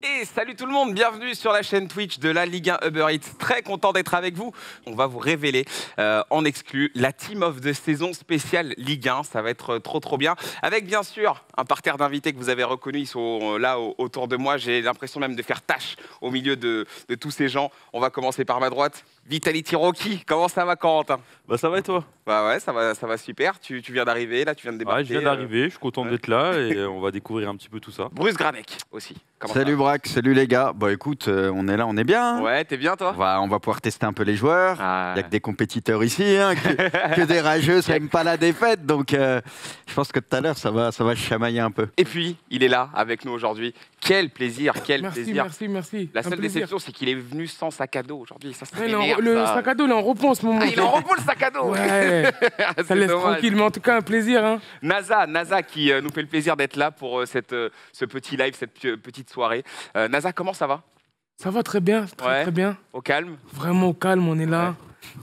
Et salut tout le monde, bienvenue sur la chaîne Twitch de la Ligue 1 Uber Eats. Très content d'être avec vous. On va vous révéler en exclu la Team of the Saison spéciale Ligue 1. Ça va être trop bien. Avec bien sûr un parterre d'invités que vous avez reconnus. Ils sont là autour de moi. J'ai l'impression même de faire tâche au milieu de tous ces gens. On va commencer par ma droite. Vitality Rocky, comment ça va Corentin? Bah ça va et toi? Bah ouais, ça va super. Tu viens d'arriver, là tu viens de débarquer. Ouais, je viens d'arriver, je suis content d'être là et on va découvrir un petit peu tout ça. Bruce Granek aussi. Salut Braque, salut les gars. Bah écoute, on est là, on est bien. Hein. Ouais, t'es bien toi? On va pouvoir tester un peu les joueurs. Ah. Il y a que des compétiteurs ici, hein, que des rageux, ça n'aime pas la défaite. Donc je pense que tout à l'heure, ça va chamailler un peu. Et puis, il est là avec nous aujourd'hui. Quel plaisir, quel plaisir. Merci. La seule déception, c'est qu'il est venu sans sac à dos aujourd'hui. Ça, le sac à dos, il est en repos en ce moment. Ah, il est en repos le sac à dos. Ouais, ça laisse tranquille, mais en tout cas, un plaisir. Hein. NASA qui nous fait le plaisir d'être là pour ce petit live, cette petite soirée. NASA, comment ça va? Ça va très bien, très bien. Au calme? Vraiment au calme, on est là. Ouais.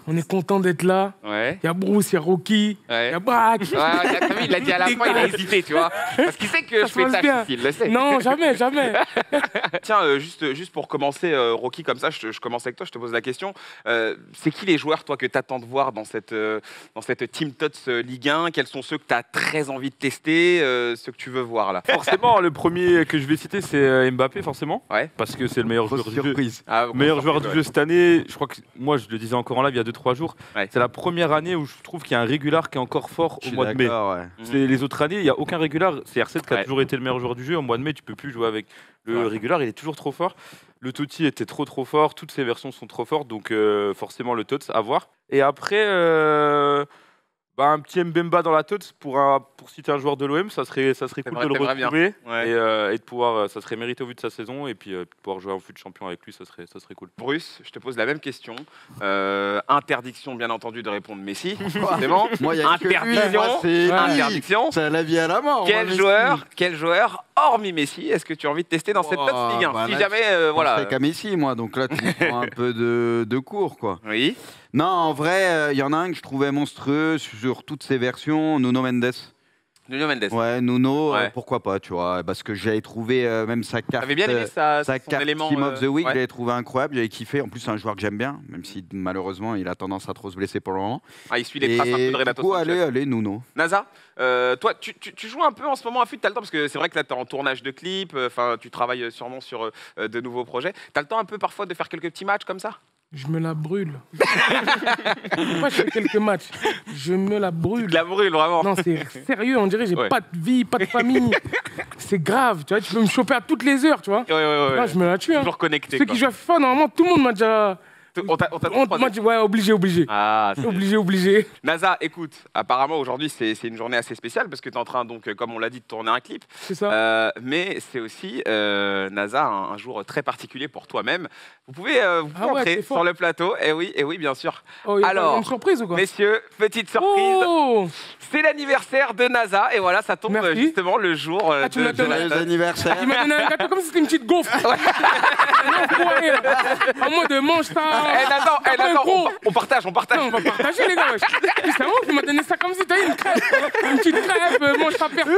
On est content d'être là. Ouais. Il y a Bruce, il y a Rocky, il y a Braque. Ouais, il a dit à la fin, il a hésité, tu vois. Parce qu'il sait que je fais tâche ici, il le sait. Non, jamais. Tiens, juste pour commencer, Rocky, comme ça, je commence avec toi, je te pose la question. C'est qui les joueurs, toi, que tu attends de voir dans cette Team Tots Ligue 1? Quels sont ceux que tu as très envie de tester, ceux que tu veux voir, là? Forcément, le premier que je vais citer, c'est Mbappé, forcément. Ouais. Parce que c'est le meilleur joueur du jeu. Meilleur joueur du jeu cette année. Je crois que, moi, je le disais encore en live il y a 2-3 jours. Ouais. C'est la première année où je trouve qu'il y a un régular qui est encore fort au mois de mai. Ouais. Les autres années, il n'y a aucun régular. C'est R7 qui a toujours été le meilleur joueur du jeu. Au mois de mai, tu peux plus jouer avec le régular. Il est toujours trop fort. Le Totti était trop fort. Toutes ces versions sont trop fortes. Donc forcément, le Tots à voir. Et après, un petit Mbemba dans la Tots pour citer un joueur de l'OM, ça serait cool de le retrouver et de pouvoir, ça serait mérité au vu de sa saison et puis de pouvoir jouer en fut de champion avec lui, ça serait cool. Bruce, je te pose la même question. Interdiction bien entendu de répondre Messi, forcément. Moi, il y a interdiction. C'est la vie à la mort. Quel joueur hormis Messi est-ce que tu as envie de tester dans cette Tots Ligue 1? Si jamais, voilà. C'est qu'à Messi, moi, donc là tu prends un peu de cours, quoi. Oui. Non, en vrai, il y en a un que je trouvais monstrueux sur toutes ses versions, Nuno Mendes. Nuno Mendes. Ouais, Nuno, pourquoi pas, tu vois, parce que j'avais trouvé même sa carte. T'avais bien aimé sa carte élément, Team of the Week, j'avais trouvé incroyable, j'avais kiffé. En plus, c'est un joueur que j'aime bien, même si malheureusement, il a tendance à trop se blesser pour le moment. Ah, il suit les traces un peu de Renato Sanchez. Allez, Nuno. NASA, toi, tu joues un peu en ce moment à FUT, t'as le temps, parce que c'est vrai que là, t'es en tournage de clips, tu travailles sûrement sur de nouveaux projets. T'as le temps un peu parfois de faire quelques petits matchs comme ça? Je me la brûle. Moi, je fais quelques matchs. Je me la brûle. Tu te la brûles, vraiment? Non, c'est sérieux. On dirait que j'ai pas de vie, pas de famille. C'est grave, tu vois. Tu peux me choper à toutes les heures, tu vois. Ouais. Là, je me la tue. Toujours connecté. Ceux qui jouent à FIFA, normalement, tout le monde m'a déjà... On m'a dit, ouais, obligé. Ah, obligé. NASA, écoute, apparemment aujourd'hui c'est une journée assez spéciale parce que tu es en train, donc, comme on l'a dit, de tourner un clip. C'est ça. Mais c'est aussi, NASA, un jour très particulier pour toi-même. Vous pouvez entrer sur le plateau. Eh oui, bien sûr. Oh, alors, une surprise ou quoi? Messieurs, petite surprise. C'est l'anniversaire de NASA et voilà, ça tombe justement le jour de l'anniversaire. Il m'a donné un gâteau comme si c'était une petite gaufre. En mode mange ça. On partage. Non, on va partager, les gars. C'est bon, tu m'as donné ça comme si t'avais une crêpe. Une petite crêpe, mange ça perso.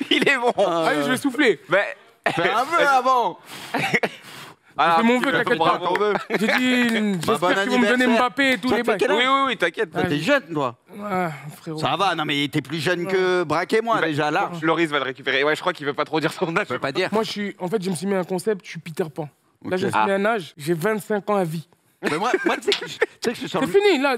Il est bon. Allez, je vais souffler. Fais un vœu avant. C'est mon vœu, t'inquiète pas. J'ai dit, j'espère qu'ils vont me donner Mbappé et tous les bacs. Oui, t'inquiète. T'es jeune, toi. Ouais, frérot. Ça va, non mais t'es plus jeune que Braque et moi déjà, là. Loris va le récupérer. Ouais, je crois qu'il veut pas trop dire son âge. Je peux pas dire. Moi, en fait, je me suis mis un concept, je suis Peter Pan. Là, je me suis mis un âge, j'ai 25 ans à vie. Mais moi tu sais que je suis sur C'est fini, là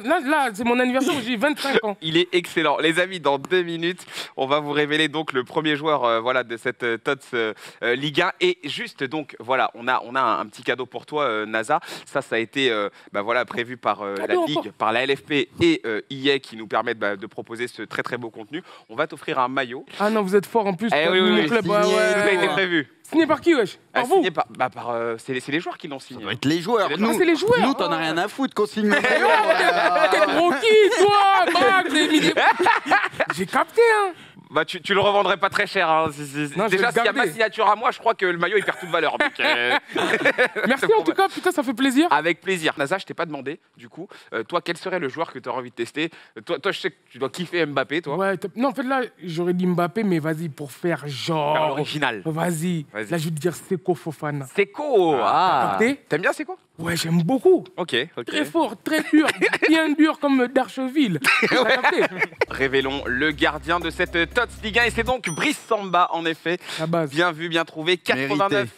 c'est mon anniversaire, j'ai 25 ans. Il est excellent. Les amis, dans 2 minutes, on va vous révéler donc le premier joueur de cette Tots Ligue 1. Et juste donc, voilà, on a un petit cadeau pour toi, NASA. Ça a été prévu par la Ligue, par la LFP et EA qui nous permettent de proposer ce très beau contenu. On va t'offrir un maillot. Ah non, vous êtes fort en plus. Oui, club, tout a été prévu. Signé par qui, wesh? Par vous? Signé c'est les joueurs qui l'ont signé. Ça doit être les joueurs. C'est les joueurs. Nous, t'en as rien à foutre qu'on signe. T'es Rocky, toi, Braque, j'ai capté, hein. Bah, tu le revendrais pas très cher. Hein. Non, Déjà, s'il y a ma signature à moi, je crois que le maillot il perd toute valeur. Donc, merci en tout cas, putain, ça fait plaisir. Avec plaisir. NASA, je t'ai pas demandé, du coup, toi, quel serait le joueur que tu aurais envie de tester? Toi, je sais que tu dois kiffer Mbappé, toi. Ouais, non, en fait, là, j'aurais dit Mbappé, mais vas-y, pour faire genre. L'original. Vas-y. Là, je veux te dire Seko Fofana. Seko. Ah. T'aimes bien Seko? Ouais, j'aime beaucoup. Ok. Très fort, très dur, bien dur comme Darcheville. Révélons le gardien de cette TOTS Ligue 1 et c'est donc Brice Samba, en effet. La base. Bien vu, bien trouvé. 89 Mérité.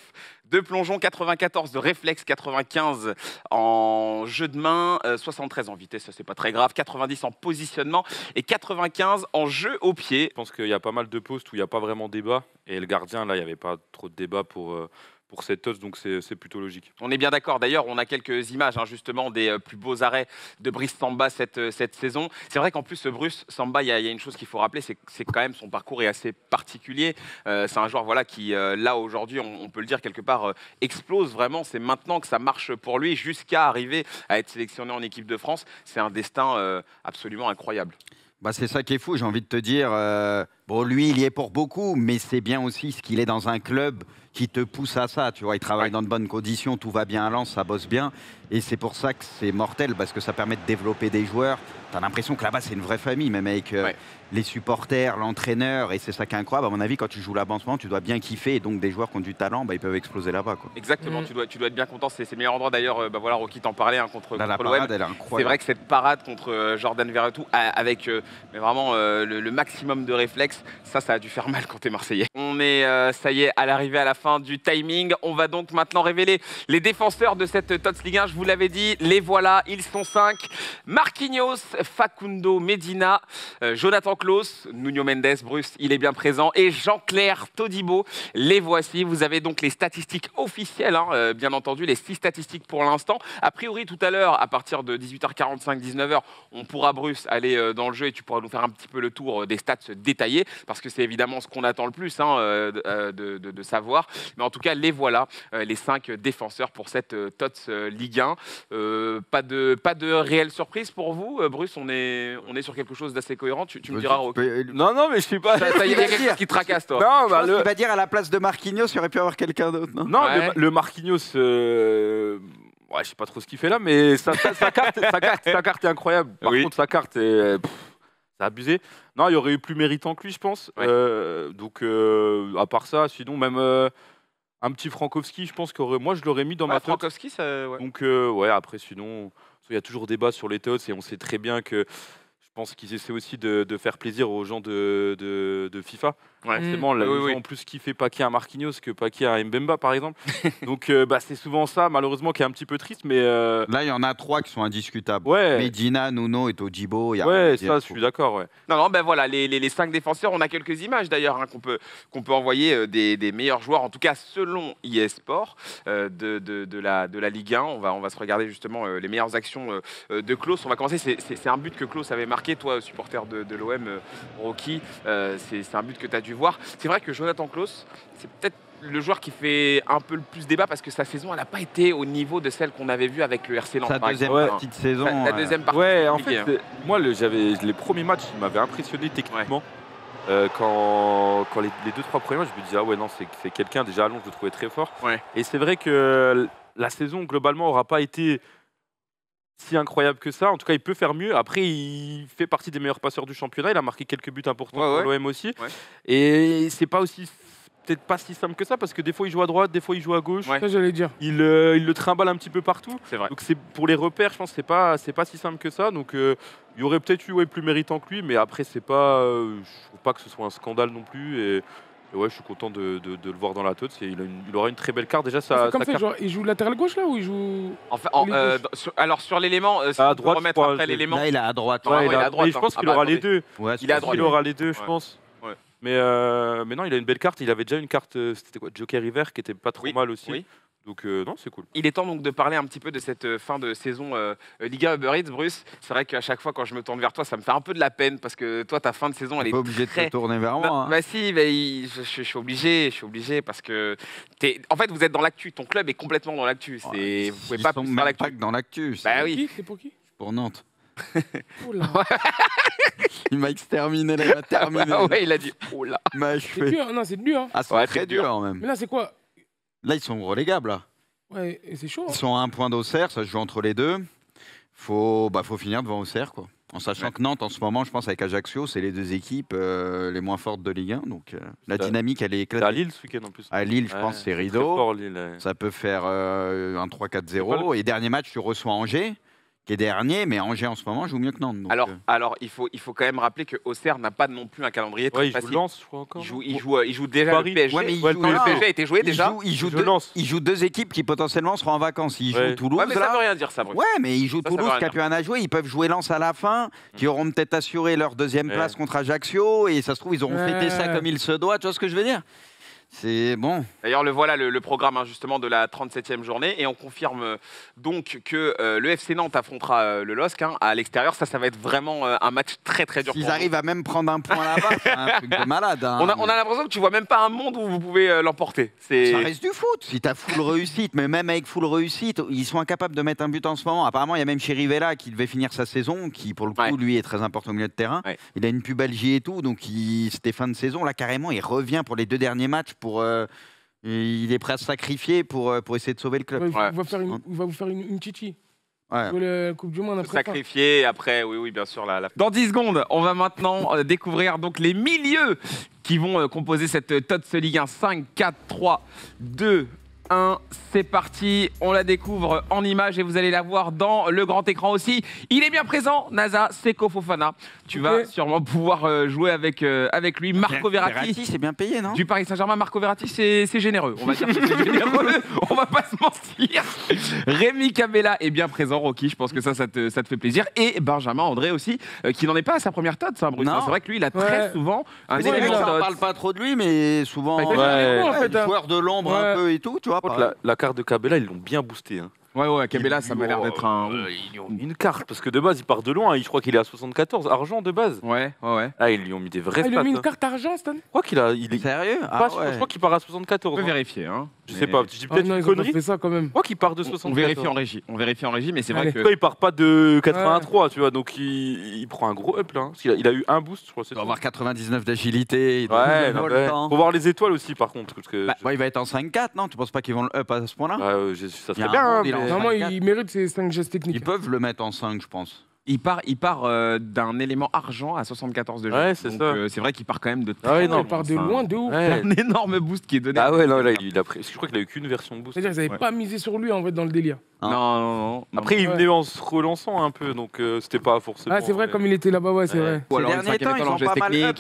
de plongeon, 94 de réflexe, 95 en jeu de main, 73 en vitesse, ça c'est pas très grave, 90 en positionnement et 95 en jeu au pied. Je pense qu'il y a pas mal de postes où il n'y a pas vraiment débat. Et le gardien, là, il n'y avait pas trop de débat pour cette TOTS, donc c'est plutôt logique. On est bien d'accord. D'ailleurs, on a quelques images justement des plus beaux arrêts de Brice Samba cette saison. C'est vrai qu'en plus, Brice Samba, il y a une chose qu'il faut rappeler, c'est quand même son parcours est assez particulier. C'est un joueur qui, là, aujourd'hui, on peut le dire quelque part, explose vraiment. C'est maintenant que ça marche pour lui jusqu'à arriver à être sélectionné en équipe de France. C'est un destin absolument incroyable. Bah, c'est ça qui est fou, j'ai envie de te dire. Bon, lui, il y est pour beaucoup, mais c'est bien aussi ce qu'il est dans un club qui te pousse à ça. Tu vois, il travaille dans de bonnes conditions, tout va bien à Lens, ça bosse bien. Et c'est pour ça que c'est mortel, parce que ça permet de développer des joueurs. Tu as l'impression que là-bas, c'est une vraie famille, même avec les supporters, l'entraîneur. Et c'est ça qui est incroyable. À mon avis, quand tu joues là-bas en ce moment, tu dois bien kiffer. Et donc, des joueurs qui ont du talent, ils peuvent exploser là-bas. Exactement, tu dois être bien content. C'est le meilleur endroit d'ailleurs. Voilà, Rocky t'en parlait contre Là, la l'OM. parade, elle est incroyable. C'est vrai que cette parade contre Jordan Verretou, avec mais vraiment le maximum de réflexes, ça a dû faire mal quand t'es Marseillais. On est, ça y est, à l'arrivée à la fin du timing. On va donc maintenant révéler les défenseurs de cette TOTS Ligue 1. Je vous l'avais dit, les voilà, ils sont 5. Marquinhos, Facundo Medina, Jonathan Klaus, Nuno Mendes, Bruce, il est bien présent, et Jean-Claire Todibo. Les voici. Vous avez donc les statistiques officielles, bien entendu, les 6 statistiques pour l'instant. A priori, tout à l'heure, à partir de 18h45, 19h, on pourra, Bruce, aller dans le jeu et tu pourras nous faire un petit peu le tour des stats détaillés, parce que c'est évidemment ce qu'on attend le plus de savoir. Mais en tout cas, les voilà, les 5 défenseurs pour cette TOTS Ligue 1. Pas de réelle surprise pour vous, Bruce, on est sur quelque chose d'assez cohérent. Tu me diras, Rocky. Non, mais je suis pas. Il y a quelque chose qui te tracasse, toi. Non, Il va dire à la place de Marquinhos, il aurait pu avoir quelqu'un d'autre, non? Non, Ouais. le Marquinhos, ouais, je sais pas trop ce qu'il fait là, mais sa carte est incroyable. Par Oui. contre, sa carte est. C'est abusé. Non, il y aurait eu plus méritant que lui, je pense. Ouais. Donc, à part ça, sinon, même un petit Frankowski, je pense que moi, je l'aurais mis dans ma tête. Frankowski, ça. Ouais. Donc, ouais, après, sinon, il y a toujours débat sur les TOTS et on sait très bien que je pense qu'ils essaient aussi de faire plaisir aux gens de FIFA. Ouais. Forcément, là, Oui, ils oui. ont en plus kiffé Paquet à Marquinhos que Paquet à Mbemba, par exemple. Donc, c'est souvent ça, malheureusement, qui est un petit peu triste. Mais Là, il y en a 3 qui sont indiscutables. ouais, Medina, Nuno et Todibo. y a rien à ouais, dire, ça, je suis d'accord. Ouais. Non, ben voilà, les 5 défenseurs, on a quelques images d'ailleurs qu'on peut envoyer des meilleurs joueurs, en tout cas selon eSport de la Ligue 1. On va se regarder justement les meilleures actions de Klaus. On va commencer, c'est un but que Klaus avait marqué, toi, supporter de l'OM, Rocky. C'est un but que tu as dû voir. C'est vrai que Jonathan Klaus, c'est peut-être le joueur qui fait un peu le plus débat parce que sa saison, elle n'a pas été au niveau de celle qu'on avait vue avec le RC Lens. Sa par deuxième exemple. partie de saison. La deuxième partie. Ouais, en compliquée, fait, moi, j'avais les premiers matchs, ils m'avaient impressionné techniquement. Quand les 2-3 premiers matchs, je me disais, ah ouais, non, c'est quelqu'un, déjà à Lons, je le trouvais très fort. Ouais. Et c'est vrai que la saison, globalement, n'aura pas été si incroyable que ça. En tout cas, il peut faire mieux. Après, il fait partie des meilleurs passeurs du championnat. Il a marqué quelques buts importants Ouais, pour l'OM aussi. Ouais. Et c'est pas aussi, peut-être pas si simple que ça, parce que des fois, il joue à droite, des fois, il joue à gauche. Ouais. Ça, j'allais dire. Il le trimballe un petit peu partout. C'est vrai. Donc c'est pour les repères, je pense que c'est pas si simple que ça. Donc il y aurait peut-être eu plus méritant que lui, mais après c'est pas, je trouve pas que ce soit un scandale non plus. Et ouais, je suis content de le voir dans la TOTS. Il aura une très belle carte déjà. C'est comme ça, genre, il joue latéral gauche là ou il joue. Enfin, Il est gauche. alors sur l'élément, si À on peut droite, remettre je crois, après l'élément. Là, il est à droite. Ouais, il il est a- à droite, mais je pense hein. qu'il Ah bah, aura les attendez. deux. Ouais, Il est à droite. Il aura les deux, je Ouais. pense. Ouais. Mais non, il a une belle carte. Il avait déjà une carte, c'était quoi, Joker River, qui était pas trop Oui, mal aussi. oui. Donc non, c'est cool. Il est temps donc de parler un petit peu de cette fin de saison Liga Uber Eats, Bruce. C'est vrai qu'à chaque fois quand je me tourne vers toi, ça me fait un peu de la peine parce que toi, ta fin de saison, elle T'es est pas obligé de très... te tourner vers Bah, moi. hein. bah si, bah, je suis obligé parce que en fait vous êtes dans l'actu, ton club est complètement dans l'actu. Vous pouvez Ils pas sont plus même faire pas l'actu. que dans l'actu. Bah c'est oui. C'est pour qui? pour Nantes. Il m'a exterminé, là, il m'a terminé. Ouais, il a dit oh là. C'est dur, non, c'est dur. Hein. Ah, c'est très dur même. Mais là, c'est quoi? Là, ils sont relégables. Là. Ouais, et c'est chaud. Ils sont à 1 point d'Auxerre, ça se joue entre les deux. Faut finir devant Auxerre, quoi. En sachant que Nantes, en ce moment, je pense, avec Ajaccio, c'est les deux équipes les moins fortes de Ligue 1. Donc la dynamique, elle est éclatée. À Lille ce week-end en plus. À Lille, je pense, c'est rideau. Fort, Lille, ça peut faire un 3-4-0. Et dernier match, tu reçois Angers, qui est dernier, mais Angers en ce moment joue mieux que Nantes. Donc, alors il faut quand même rappeler que Auxerre n'a pas non plus un calendrier très facile. Il joue Lens, je crois encore. Il joue déjà Paris. le PSG. Ouais, mais le PSG a été joué déjà. Il joue deux équipes qui potentiellement seront en vacances. Il joue Toulouse. Ouais, mais ça veut rien dire ça. Ouais, mais il joue Toulouse qui a plus rien à jouer. Ils peuvent jouer Lens à la fin, qui auront peut-être assuré leur deuxième place contre Ajaccio. Et ça se trouve, ils auront fêté ça comme il se doit. Tu vois ce que je veux dire? C'est bon. D'ailleurs, voilà le programme justement de la 37e journée. Et on confirme donc que le FC Nantes affrontera le LOSC à l'extérieur. Ça va être vraiment un match très très dur. S'ils arrivent à même prendre un point là-bas, c'est un truc de malade. Hein. On a l'impression que tu vois même pas un monde où vous pouvez l'emporter. Ça reste du foot. Si tu as full réussite, mais même avec full réussite, ils sont incapables de mettre un but en ce moment. Apparemment, il y a même Chirivella qui devait finir sa saison, qui pour le coup, lui, est très important au milieu de terrain. Ouais. Il a une pubalgie et tout, donc c'était fin de saison. Là, carrément, il revient pour les 2 derniers matchs. Il est prêt à se sacrifier pour essayer de sauver le club. Il va vous faire une chichi. Ouais. La Coupe du Monde après. Sacrifier après, oui, bien sûr. Dans 10 secondes, on va maintenant découvrir donc les milieux qui vont composer cette TOTS Ligue 1. 5, 4, 3, 2, 1, c'est parti, on la découvre en images et vous allez la voir dans le grand écran aussi. Il est bien présent, Nasa, Seko Fofana. Tu vas sûrement pouvoir jouer avec lui. Marco Verratti, c'est bien payé, non? Du Paris Saint-Germain, Marco Verratti, c'est généreux. On va dire que c'est généreux, on va pas se mentir. Rémi Cabella est bien présent, Rocky, je pense que ça te fait plaisir. Et Benjamin André aussi, qui n'en est pas à sa première TOTS, hein, Bruce. C'est vrai que lui, il a très souvent un élément TOTS. On parle pas trop de lui, mais souvent, joueur de l'ombre un peu et tout, tu vois. La carte de Cabella, ils l'ont bien boosté. Hein. Ouais, Cabella, ça m'a l'air d'être un. Ils ont mis une carte, parce que de base, il part de loin. Je crois qu'il est à 74, argent de base. Ouais. Ah, ils lui ont mis des vrais stats. Ils lui ont mis une carte argent, Stan? Je crois qu'il a. Il est sérieux? Je crois qu'il part à 74. On peut vérifier. Hein. Je sais pas, je dis peut-être une connerie. Fait ça quand même. Je crois qu'il part de 74. On vérifie en régie, mais c'est vrai que. Il part pas de 83, tu vois, donc il prend un gros up là. Parce il a eu un boost, je crois. Il doit avoir 99 d'agilité. Faut voir les étoiles aussi, par contre. Parce que il va être en 5-4, non? Tu penses pas qu'ils vont le up à ce point-là? Ça serait bien. Vraiment, il mérite ses 5 gestes techniques. Ils peuvent le mettre en 5, je pense. Il part d'un élément argent à 74 de jeu. Ouais, c'est ça. C'est vrai qu'il part quand même de très loin. Il part de loin, de ouf. Un énorme boost qui est donné. Ah ouais, non, là, il a pris. Je crois qu'il a eu qu'une version de boost. C'est-à-dire qu'ils n'avaient pas misé sur lui en fait dans le délire. Non. Après, il venait en se relançant un peu, donc c'était pas forcément. Ah, c'est vrai, comme il était là-bas, c'est vrai. Ces derniers temps, ils sont pas mal up,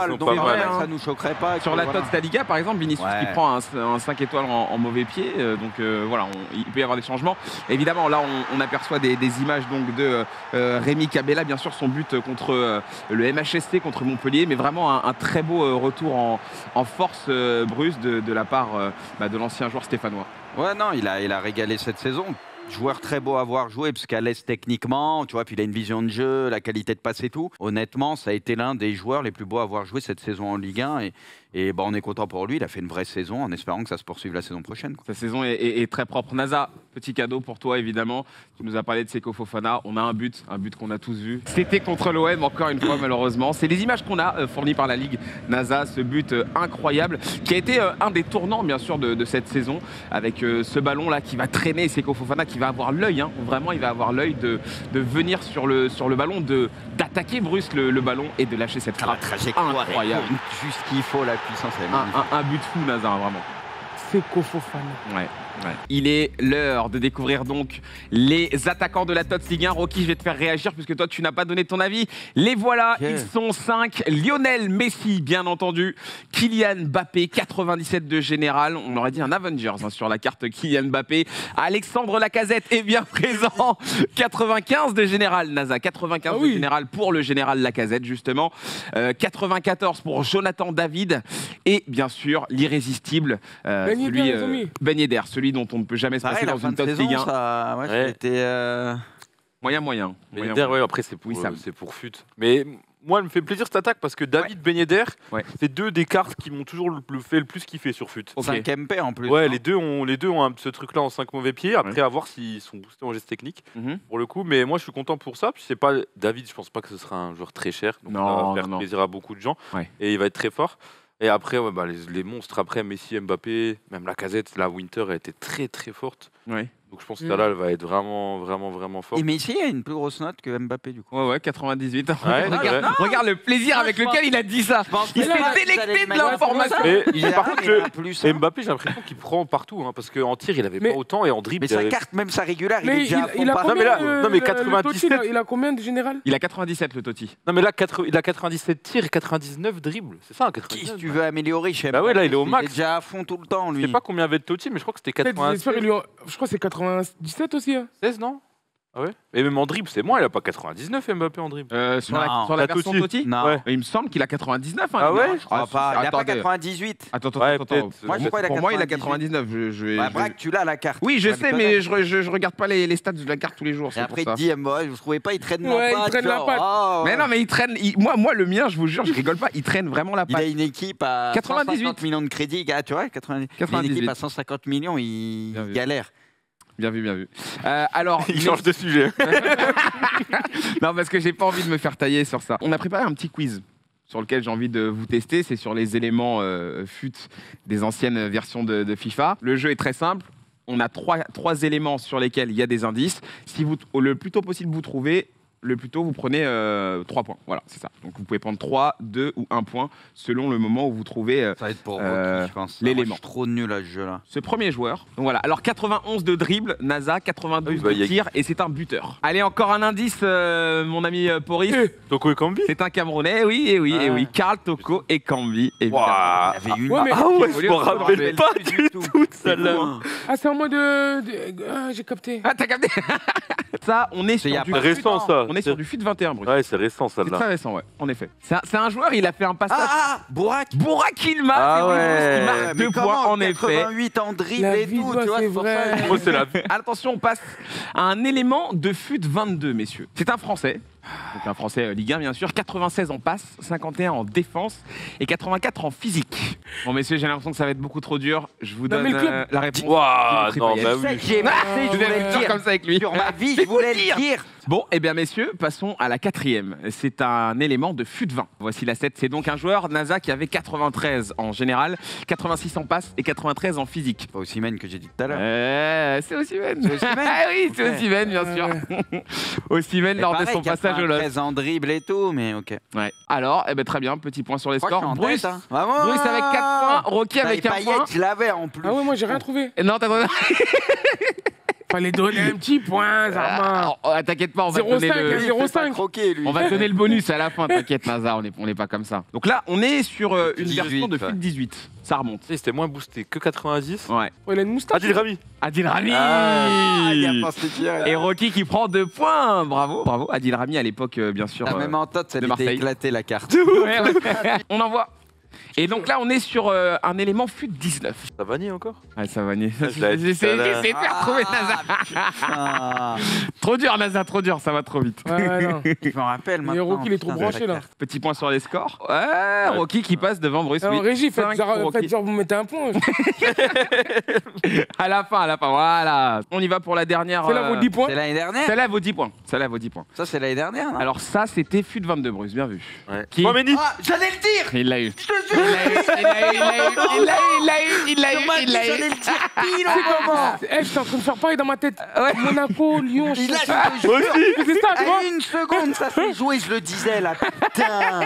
donc ça nous choquerait pas. Sur la TOTS de la Liga, par exemple, Vinicius qui prend un 5 étoiles en mauvais pied, donc voilà, il peut y avoir des changements. Évidemment, là, on aperçoit des images donc de Rémi Cabella, bien sûr, son but contre le MHSC, contre Montpellier, mais vraiment un très beau retour en force, Bruce, de la part de l'ancien joueur stéphanois. Ouais, non, il a régalé cette saison. Joueur très beau à voir jouer, parce qu'à l'aise techniquement, tu vois, puis il a une vision de jeu, la qualité de passe et tout. Honnêtement, ça a été l'un des joueurs les plus beaux à voir jouer cette saison en Ligue 1. Et on est content pour lui, il a fait une vraie saison en espérant que ça se poursuive la saison prochaine. Sa saison est très propre. Nasa, petit cadeau pour toi évidemment. Tu nous as parlé de Seko Fofana. On a un but qu'on a tous vu. C'était contre l'OM encore une fois malheureusement. C'est les images qu'on a fournies par la Ligue. Nasa, ce but incroyable qui a été un des tournants bien sûr de cette saison avec ce ballon là qui va traîner Seko Fofana qui va avoir l'œil. Vraiment il va avoir l'œil de venir sur le ballon, d'attaquer Bruce le ballon et de lâcher cette frappe incroyable. Juste ce qu'il faut là. Un but fou, Nazar, vraiment. Seko Fofana. Ouais. Il est l'heure de découvrir donc les attaquants de la TOTS Ligue 1. Rocky, je vais te faire réagir puisque toi tu n'as pas donné ton avis. Les voilà, ils sont 5. Lionel Messi, bien entendu. Kylian Mbappé, 97 de général. On aurait dit un Avengers sur la carte Kylian Mbappé. Alexandre Lacazette est bien présent. 95 de général, Nasa. 95 de général pour le général Lacazette, justement. 94 pour Jonathan David. Et bien sûr, l'irrésistible, Ben Yedder, celui dont on ne peut jamais se passer dans une TOTS Ligue 1. C'était moyen. Après, c'est pour fut. Mais moi, elle me fait plaisir cette attaque parce que David Ben Yedder, c'est deux des cartes qui m'ont toujours fait le plus kiffer sur FUT. 5 MP en plus. Ouais, les deux ont ce truc-là en 5 mauvais pieds. Après, à voir s'ils sont boostés en geste technique pour le coup. Mais moi, je suis content pour ça. Puis c'est pas David, je pense pas que ce sera un joueur très cher. Donc ça va faire plaisir à beaucoup de gens. Et il va être très fort. Et après, les monstres, après, Messi, Mbappé, même la Casette, la Winter, elle était très très forte. Donc je pense que là, elle va être vraiment forte. Et Messi a une plus grosse note que Mbappé du coup. Ouais, 98. Regarde le plaisir avec lequel il a dit ça. Il s'est délecté de l'information. Par contre, Mbappé, j'ai l'impression qu'il prend partout. Parce qu'en tir, il avait pas autant et en dribble. Mais sa carte, même sa régulière, il est déjà il a non, mais 97. Il a combien de général? Il a 97 le Totti. Non, mais là, il a 97 tirs et 99 dribbles. C'est ça, 99. Qui tu veux améliorer chez Bah ouais, là, il est au max. Il est déjà à fond tout le temps, lui. Je sais pas combien avait de Totti, mais je crois que c'était 96. Je crois que c'est 97 aussi. 16, non? Ah ouais. Et même en dribble, c'est moins, il a pas 99 Mbappé en dribble. Sur la version Totti. Non. Il me semble qu'il a 99. Ah ouais? Je crois pas. Il a pas 98. Attends. Moi, je crois qu'il a 99. Pour moi, il a 99. Braque, tu l'as la carte. Oui, je sais, mais je regarde pas les stats de la carte tous les jours. Et après, il te dit, moi, je trouvais pas, il traîne la patte. Il traîne la patte. Mais non, mais il traîne. Moi, le mien, je vous jure, je rigole pas. Il traîne vraiment la patte. Il a une équipe à 150 millions de crédits. Tu vois, 98. Il a une équipe à 150 millions, il galère. Bien vu. Alors, il change de sujet. Non, parce que j'ai pas envie de me faire tailler sur ça. On a préparé un petit quiz sur lequel j'ai envie de vous tester. C'est sur les éléments FUT des anciennes versions de FIFA. Le jeu est très simple. On a trois éléments sur lesquels il y a des indices. Si le plus tôt possible vous trouvez, le plus tôt vous prenez 3 points. Voilà, c'est ça. Donc vous pouvez prendre 3, 2 ou 1 point selon le moment où vous trouvez ça va être pour Rocky, je pense. l'élément. Je suis trop nul à ce jeu-là. Ce premier joueur. Donc voilà. Alors 91 de dribble, NASA, 92 de tir et c'est un buteur. Allez, encore un indice, mon ami Poris. Toko Ekambi. C'est un Camerounais, oui. Karl Toko Ekambi. Wow. Il y avait une. Je me rappelle pas du tout celle-là. Ah, c'est en mode j'ai capté. Ah, t'as capté. Ça, on est sur du récent, ça. On est sur du FUT 21, Bruce. Ouais, c'est récent, C'est celle-là. très récent, ouais, en effet. C'est un joueur, il a fait un passage. Bourak. Bourak Ilma, il marque 2 points, en effet. 88 en dribble et tout, tu vois, c'est c'est pour ça. vrai. Moi, c'est la. Attention, on passe à un élément de FUT 22, messieurs. C'est un Français. Donc un Français Ligue 1, bien sûr. 96 en passe, 51 en défense et 84 en physique. Bon, messieurs, j'ai l'impression que ça va être beaucoup trop dur. Je vous donne la réponse. Waouh, non, bah oui. J'ai marqué, je voulais le dire comme ça avec lui. sur ma vie, je voulais le dire. Bon, eh bien, messieurs, passons à la 4e. C'est un élément de FUT 20. Voici la 7. C'est donc un joueur, NASA, qui avait 93 en général, 86 en passe et 93 en physique. Pas Osimhen que j'ai dit tout à l'heure. C'est Osimhen. Ah oui, c'est Osimhen, bien sûr. Osimhen lors de son passage au LOS. 13 en dribble et tout, mais ok. Ouais. Alors, très bien, petit point sur les Je crois que scores. je suis en tête, hein. Vraiment. Bruce avec 4 points, Rocky avec 1 point. Je l'avais en plus. Ah ouais, moi j'ai rien trouvé. Non, t'as Fallait donner un petit point, Zarma. T'inquiète pas, on va te donner 0,5. Croquer, lui. on va te donner le bonus à la fin, t'inquiète Nazar, on n'est pas comme ça. Donc là, on est sur une 18, version de FUT 18. Ça remonte. C'était moins boosté que 90. Ouais. Il a une moustache. Adil Rami. Adil Rami il a pensé qu'il Et Rocky qui prend 2 points. Bravo. Adil Rami à l'époque, bien sûr. Même en tot, ça de était Marseille. éclaté la carte. Ouais. On envoie. Et donc là, on est sur un élément FUT 19. Ça vanille encore? Ouais, ça va nier. Je l'avais dit tout à l'heure. J'ai fait retrouver Nazar. Trop dur, Nazar, trop dur, ça va trop vite. Ouais, non. Je me rappelle Mais maintenant. Rocky, il est trop putain, branché là. Petit point sur les scores. Ouais, Rocky qui passe devant Bruce. Alors, Régie, faites 5 pour Rocky. genre vous mettez un point. À la fin, voilà. On y va pour la dernière. C'est là vos 10 points. C'est l'année dernière. Celle-là vaut 10 points. Celle-là vaut 10 points. Ça, c'est l'année dernière, non? Alors ça, c'était FUT 22, Bruce, bien vu. Ouais. Qui Mendy. Ah, j'allais le dire. Il l'a eu. Je te jure. Il l'a J'allais le dire pile en moment. Eh, j'étais en train de faire pareil dans ma tête. Ouais. Monaco, Lyon, Il a, c'est ça, tu vois. à une seconde, ça fait jouer, je le disais là. Putain.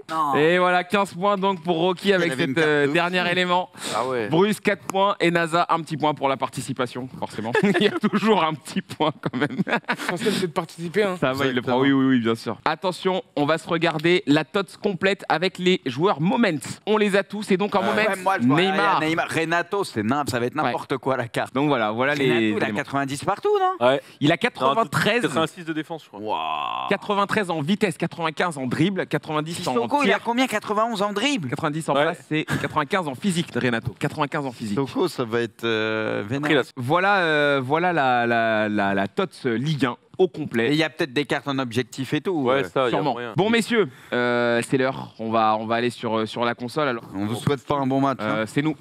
Non. Et voilà, 15 points donc pour Rocky avec avait une cet carte de dernier ouf. élément. Ah ouais. Bruce, 4 points. Et NASA, un petit point pour la participation, forcément. Il y a toujours un petit point quand même. L'essentiel, c'est de participer. Hein. Ça va, il le prend. Exactement. Oui, bien sûr. Attention, on va se regarder la TOTS complète avec les joueurs Moments. On les a tous. Et donc en Moments, Ouais, moi, je vois, Neymar. Renato, ça va être n'importe quoi la carte. Donc voilà les. Renato, il a éléments. 90 partout, non? Ouais. Il a 93. 86 de défense, je crois. Waouh. 93 en vitesse, 95 en dribble, 90 en Sissoko, il a tir, combien? 91 en dribble? 90 en Ouais. passe et 95 en physique de Renato. 95 en physique. Sissoko, ça va être Après, vénère. là, Voilà la TOTS Ligue 1 au Et complet. il y a peut-être des cartes en objectif et tout. Ouais, ça, y a Sûrement. moyen. Bon, messieurs, c'est l'heure. On va aller sur la console. Alors, On vous souhaite pas un bon match. hein. c'est nous.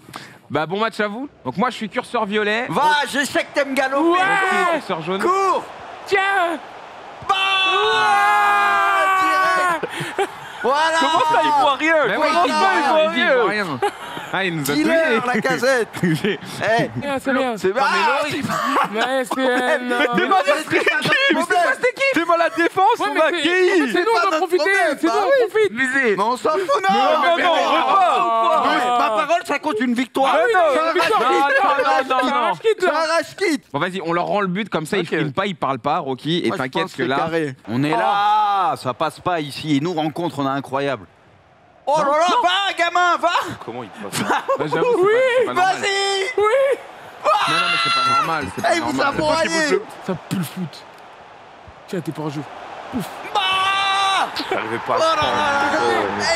Bah, bon match à vous. Donc, moi, je suis curseur violet. Va, je sais que t'aimes galoper. Rocky, curseur jaune. Cours. Tiens. Direct. Voilà. Comment ça, il voit rien? Mais Comment ouais, ça, il voit il rien, voit rien? Ah, il nous a Killer, tués. la casette. Eh, Bien, c'est bien. c'est bien. Mais c'est non. T'es mal à T'es mal à défense, Ouais, on mais a c'est gay. nous, on pas va notre profiter. problème, C'est nous, bah on profite. Mais on s'en fout, non. Non, repars. Oui, ma parole, ça compte une victoire. Ah oui, non, C'est un victoire. rush-kit. non. C'est un rush-kit. Bon, vas-y, on leur rend le but. Comme ça, Ok. ils filment pas, ils parlent pas, Rocky. Et Moi, je t'inquiète pense que c'est là. carré. On est là, ça passe pas ici. Et nous, rencontre, on est incroyable. Oh là là, va, gamin, va. Comment il passe? Bah, j'avoue, c'est pas normal. Vas-y. Non, non, mais c'est pas normal. C'est pas Eh, vous normal. aboyez. Ça pue le foot. Tiens, t'es pas en jeu. Bah. J'arrivais pas Oh là là là.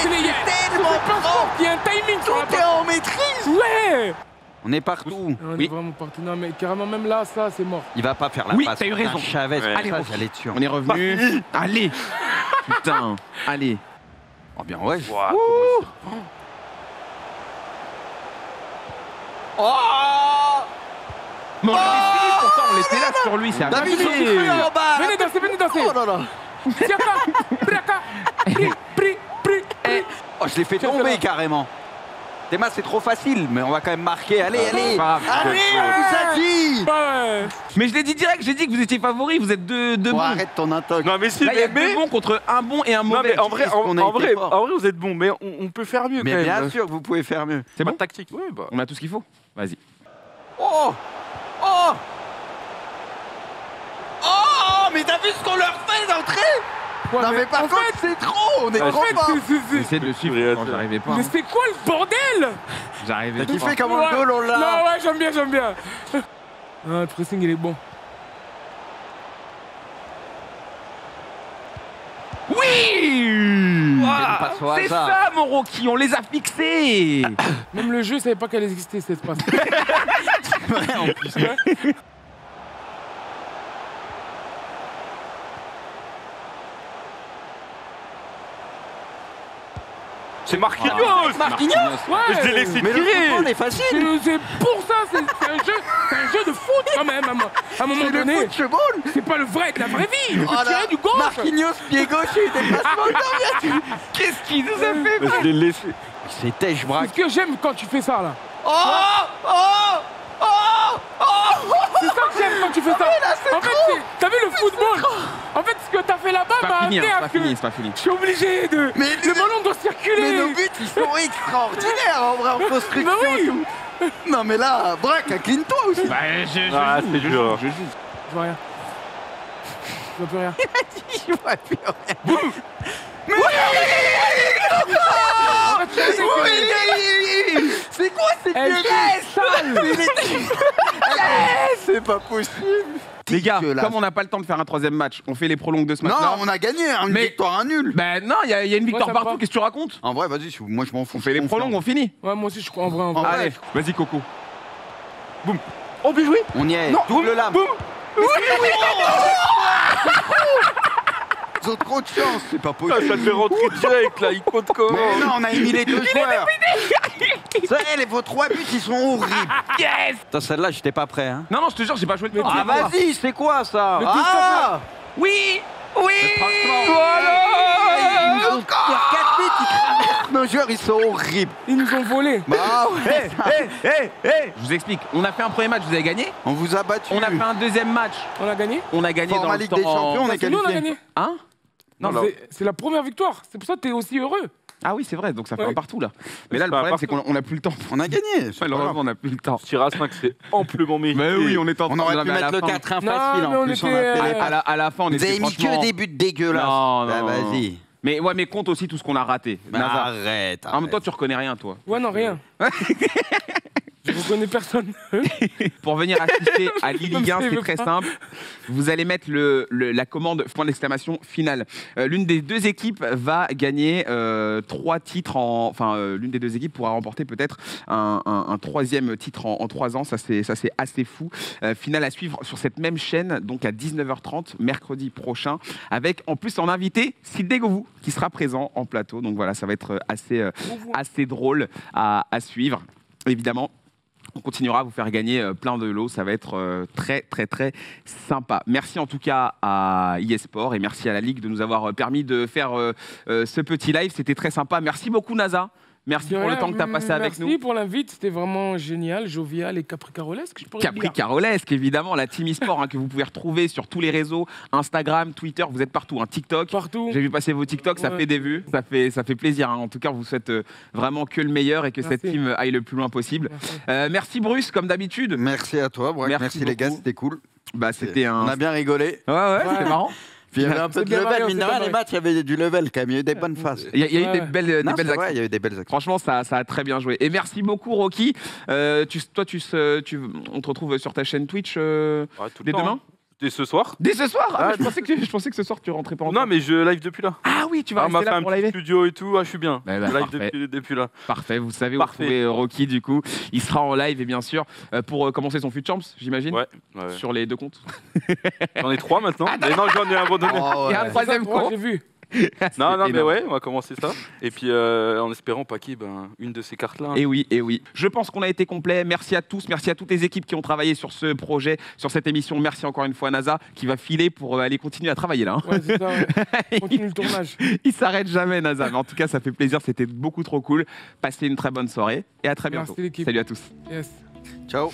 Eh, Mais il y a- c'est tellement propre. Il y a un timing sur la Tout est en maîtrise. Ouais. On est partout. On Oui. est vraiment parti. Non, mais carrément, même là, ça, c'est mort. Il va pas faire la Oui, passe. t'as eu raison. Chavez, Ouais. Allez, ça, Rocky. j'allais dessus. On est revenu. Allez. Putain. Allez. Oh bien, ouais. Oh. Mais on l'avait fini, pourtant, on était là sur lui. C'est David, abusé. il cru en bas. Venez danser, venez danser. Oh là là. Tiens, braka. Pri. Oh, je l'ai fait tomber carrément. Théma, c'est trop facile, mais on va quand même marquer. Allez, allez. Pas grave. Allez, on vous a dit. Ouais. Mais je l'ai dit direct, j'ai dit que vous étiez favoris, vous êtes deux Bon, bons. arrête ton intox. Non, mais si, Là, il y a mais. deux bons contre un bon et un Non, mauvais. mais en vrai, Qu'est-ce qu'on a été fort. en vrai, vous êtes bons, mais on peut faire mieux quand Mais même. bien sûr que vous pouvez faire mieux. C'est bon. Tactique, ouais, bah. On a tout ce qu'il faut. Vas-y. Oh. Oh. Oh, mais t'as vu ce qu'on leur fait d'entrée? Ouais, Non, mais par en contre, fait, c'est trop. On est en trop fait, fort. J'essaie de suivre rien quand dire. j'arrivais pas. Mais hein. c'est quoi le bordel? J'arrivais T'as pas. kiffé comme un goal, on l'a. Non, ouais, j'aime bien, j'aime bien. Ah, le pressing, il est bon. Oui. Une passe au C'est hasard. ça, mon Rocky, on les a fixés. Même le jeu, savait pas qu'elle existait, cette passe. Ouais, en plus. C'est Marquinhos. Marquinhos. Ouais. Je l'ai laissé Mais le tirer. football est facile. C'est pour ça, c'est un jeu de foot quand même. À un moment C'est le donné, football. c'est pas le vrai, la vraie vie. Il faut Oh là, tirer du gauche. Marquinhos, pied gauche, il était passement. Qu'est-ce qu'il nous a fait? Je l'ai laissé. C'était je braque. C'est ce que j'aime quand tu fais ça là. Oh. Oh. Oh. Oh. C'est ça que j'aime quand tu fais ça. En fait, t'as vu le football. En fait, ce que t'as fait là-bas C'est m'a pas fini, amené hein, à c'est pas ce que fini, c'est pas fini. je suis obligé de. Mais Le ballon doit Mais circuler. nos buts, ils sont extraordinaires en vrai en construction. Bah oui. et tout. Non mais là, braque, incline-toi aussi. Bah, Ah, c'est dur. je joue. Je vois rien. Je vois plus rien. Je vois plus rien. Oui. C'est quoi cette Elle violence? C'est pas possible. Les gars, Dégueulasse. comme on n'a pas le temps de faire un troisième match, on fait les prolongues de ce match-là. Non, on a gagné, hein, une Mais- victoire, un nul. Ben non, il y, a une victoire ça me partout, va. qu'est-ce que tu racontes? En vrai, vas-y, moi je m'en fous. On fait les prolongues, on finit. Ouais, moi aussi, je crois en vrai. En En vrai. vrai. Allez, vas-y Coco. Oh, bien joué. On y est. Non, Double lame. boum. Ils ont trop de chance, c'est pas Ah, possible. ça te fait rentrer direct là, il compte comment? Mais non, on a émis les deux joueurs. Ça, vos 3 buts, ils sont horribles. Yes! Putain, celle-là, j'étais pas prêt. Hein. Non, non, je te jure, j'ai pas joué le temps. Ah, vas-y, c'est quoi ça? Le Ah. Oui! Oui! Franchement, ils nous ont 4 buts, ils traversent nos joueurs, ils sont horribles. Ils nous ont volé. Bah ouais, Je vous explique, on a fait un premier match, vous avez gagné. on vous a battu. On a fait un deuxième match, On a gagné. on a gagné Format dans le Ligue temps. des Champions, on est C'est nous, on a qualifié. gagné. Hein? Non, Non, c'est la première victoire. C'est pour ça que t'es aussi heureux. Ah oui, c'est vrai, donc ça fait Ouais. un partout là. Mais là, le C'est un problème, c'est qu'on n'a plus le temps. On a gagné. c'est pas Malheureusement, grave. on n'a plus le temps. Ce tir à 5, c'est amplement mérité. Mais oui, on est en On aurait pu mettre le 4-1 facile Non, mais en on plus. On était, a fait les À la fin, on Vous était avez mis franchement... que des buts dégueulasses. Non, Bah, non. vas-y. Mais ouais, mais compte aussi tout ce qu'on a raté. Bah, Nazar. arrête. En même temps, tu reconnais rien, toi. Ouais, non, rien. Je reconnais personne. Pour venir assister à l'E-Ligue 1, c'est très simple. Vous allez mettre la commande point d'exclamation finale. L'une des deux équipes va gagner 3 titres. L'une des deux équipes pourra remporter peut-être un troisième titre en 3 ans. Ça, c'est assez fou. Finale à suivre sur cette même chaîne, donc à 19h30, mercredi prochain, avec en plus en invité Sidney Govou, qui sera présent en plateau. Donc voilà, ça va être assez drôle à suivre. Évidemment, on continuera à vous faire gagner plein de lots. Ça va être très, très, très sympa. Merci en tout cas à eSport et merci à la Ligue de nous avoir permis de faire ce petit live. C'était très sympa. Merci beaucoup, NASA. Merci pour le temps que tu as passé avec nous. Merci pour l'invite, c'était vraiment génial, jovial et capricarolesque, je pourrais dire. Capricarolesque, évidemment, la team eSport que vous pouvez retrouver sur tous les réseaux, Instagram, Twitter, vous êtes partout, TikTok. Partout. J'ai vu passer vos TikTok, ça fait des vues, ça fait plaisir. En tout cas, on vous souhaite vraiment que le meilleur et que cette team aille le plus loin possible. Merci Bruce, comme d'habitude. Merci à toi, merci les gars, c'était cool. On a bien rigolé. Ouais, c'était marrant. Puis il y avait un peu de level, mine de rien, les matchs, il y avait du level quand même, il y a eu des bonnes phases. Il y a eu des belles actions. Il y a eu des belles actions. Franchement, ça a très bien joué. Et merci beaucoup, Rocky. On te retrouve sur ta chaîne Twitch dès demain. Dès ce soir. Dès ce soir je pensais que ce soir tu rentrais pas encore. Non, mais je live depuis là. Ah oui, tu vas rester là pour live. Studio et tout, je suis bien. Je live depuis là. Parfait, vous savez où trouver Rocky du coup. Il sera en live et bien sûr pour commencer son Fut Champs, j'imagine. Ouais. Sur les 2 comptes. J'en ai 3 maintenant. Mais non, j'en ai abandonné. Il y a un 3e compte. J'ai vu. Non, mais ouais, on va commencer ça. Et puis en espérant paquer une de ces cartes-là. Et oui. Je pense qu'on a été complet. Merci à tous, merci à toutes les équipes qui ont travaillé sur ce projet, sur cette émission. Merci encore une fois à NASA qui va filer pour aller continuer à travailler là. Ouais, c'est ça, ouais. Continue le tournage. Il s'arrête jamais, NASA. Mais en tout cas, ça fait plaisir. C'était beaucoup trop cool. Passez une très bonne soirée et à très bientôt. Merci l'équipe. Salut à tous. Yes. Ciao.